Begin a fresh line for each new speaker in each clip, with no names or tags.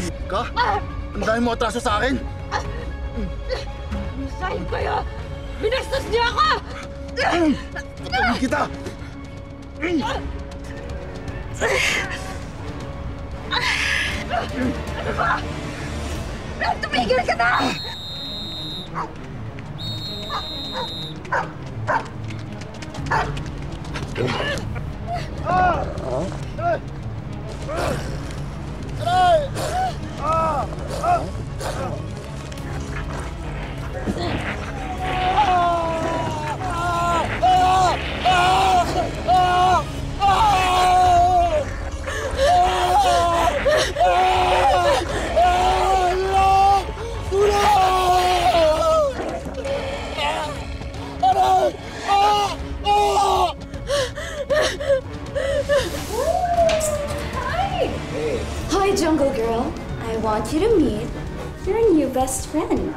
Hayop ka? Ang dami mo atraso sa akin!
Masahin kayo! Binastos niyo ako!
Tutulong kita!
Ano ba? Tumigil ka na!
Hi, Jungle Girl. I want you to meet your new best friend.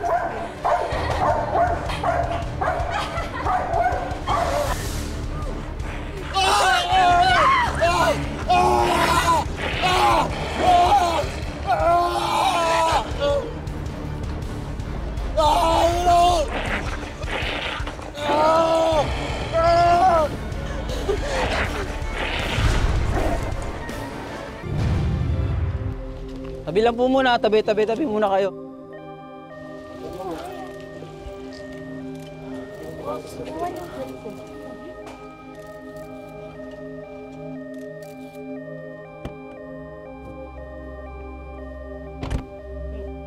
Tabi lang po muna, tabi muna kayo.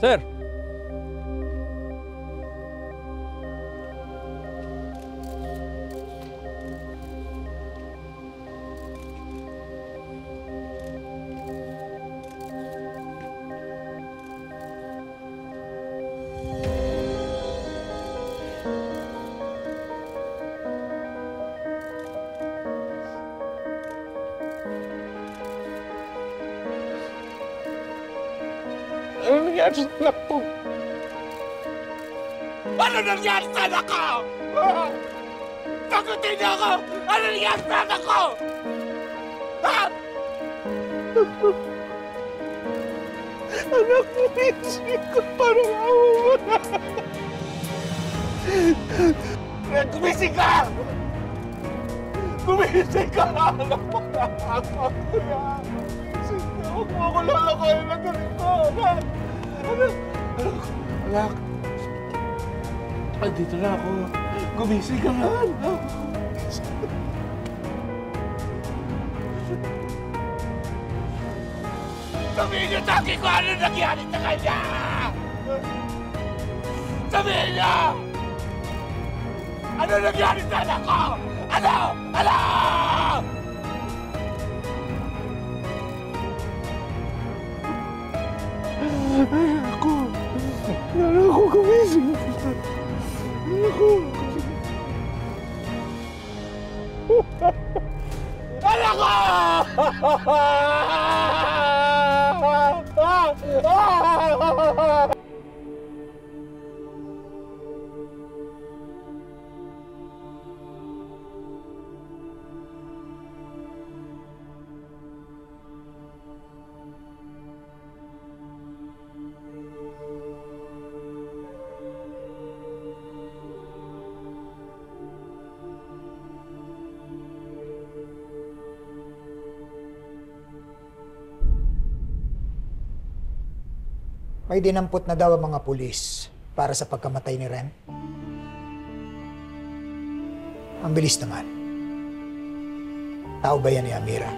Sir!
Ano nangyari sa anak ko? Ano nangyari sa anak ko? Sagutin niyo ako! Ano nangyari sa anak ko? Ha? Anak ko, isip ko parang awa mo na. Gumising ka! Gumising ka! Anak mo na ako yan! Huwag mo ako lalakayin na ganito, anak! Anak! Andito na ako. Gumising ka nga, anak! Sabihin niyo sa akin kung ano nangyari sa kanya! Sabihin niyo! Ano nangyari sa anak ko? Ano? Ano? Anak ko! Anak ko, gumising! Anak ko! Anak ko!
May dinampot na daw ang mga pulis para sa pagkamatay ni Ren. Ang bilis naman. Tao ba yan ni Amira?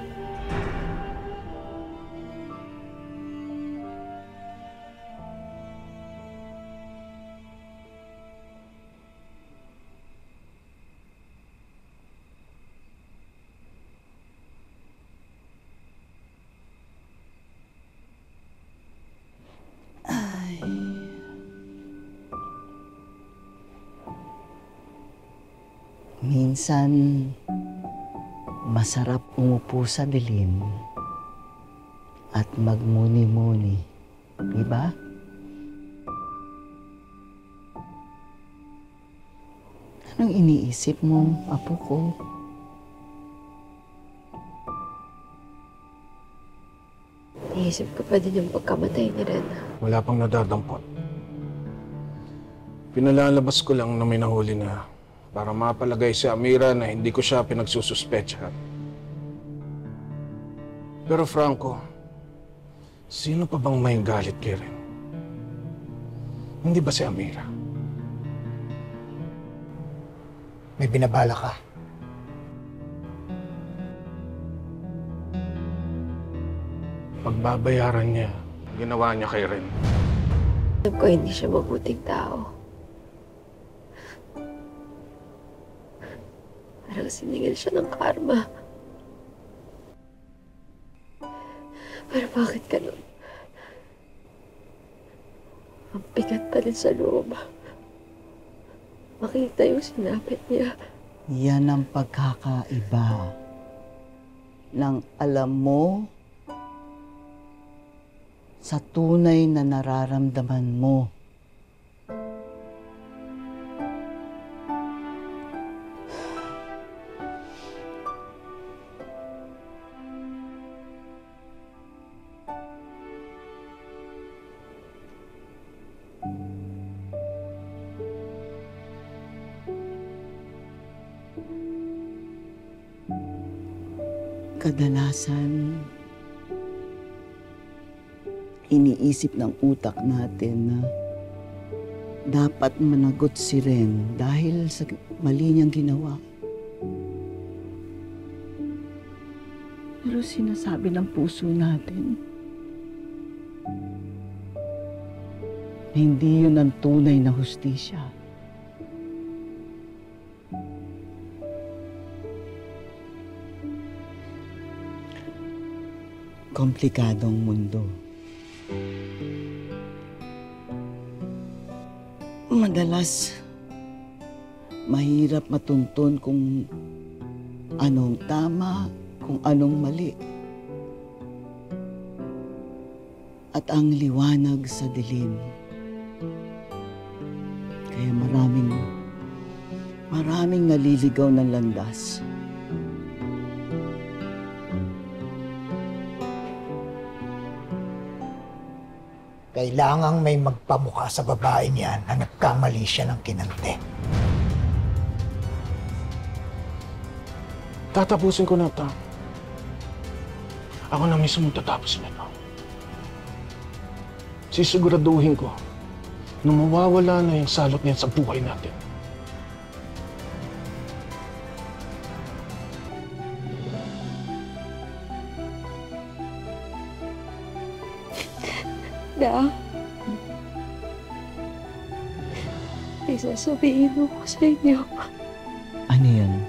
Minsan, masarap umupo sa dilim at magmuni-muni. Diba? Anong iniisip mo, apo ko?
Naisip ko pa din yung pagkamatay ni Ren.
Wala pang nadadampot. Pinalalabas ko lang na may nahuli na para mapalagay si Amira na hindi ko siya pinagsususpetsahan. Pero Franco, sino pa bang may galit kay Ren? Hindi ba si Amira?
May binabala ka.
Pagbabayaran niya, ginawa niya kay Ren.
Alam ko hindi siya mabuting tao. Parang siningil siya ng karma. Pero bakit ganun? Ang bigat pa rin sa loob. Makita yung sinapit niya.
Yan ang pagkakaiba ng alam mo sa tunay na nararamdaman mo. Kadalasan, iniisip ng utak natin na dapat managot si Ren dahil sa mali niyang ginawa. Pero sinasabi ng puso natin na hindi yun ang tunay na hustisya. Komplikadong mundo. Madalas, mahirap matuntun kung anong tama, kung anong mali. At ang liwanag sa dilim. Kaya maraming naliligaw ng landas.
Kailangang may magpamukha sa babae niyan na nagkamali siya ng kinante.
Tatapusin ko na ito. Ako na mismo tatapos nito. Sisiguraduhin ko na mawawala na yung salot niyan sa buhay natin.
Da, may sasabihin ko sa inyo.
Ano yan?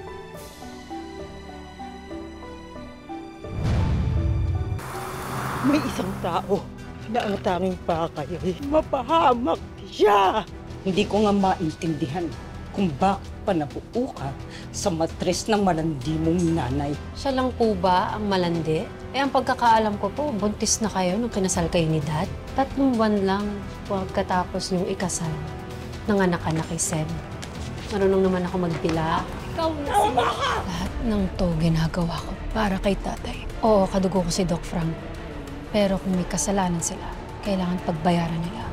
May isang tao na ang tanging pakay ay mapahamak siya. Hindi ko nga maintindihan kung bakit pa nabuo ka sa matres ng malandi mong nanay.
Siya lang po ba ang malandi? Ang pagkakaalam ko po, buntis na kayo nung kinasal kayo ni Dad. 3 buwan lang pagkatapos yung ikasal. Nanganak ka na kay Seb. Marunong naman ako magpila. Ikaw na sila. Lahat ng to ginagawa ko para kay tatay. Oo, kadugo ko si Doc Frank. Pero kung may kasalanan sila, kailangan pagbayaran nila.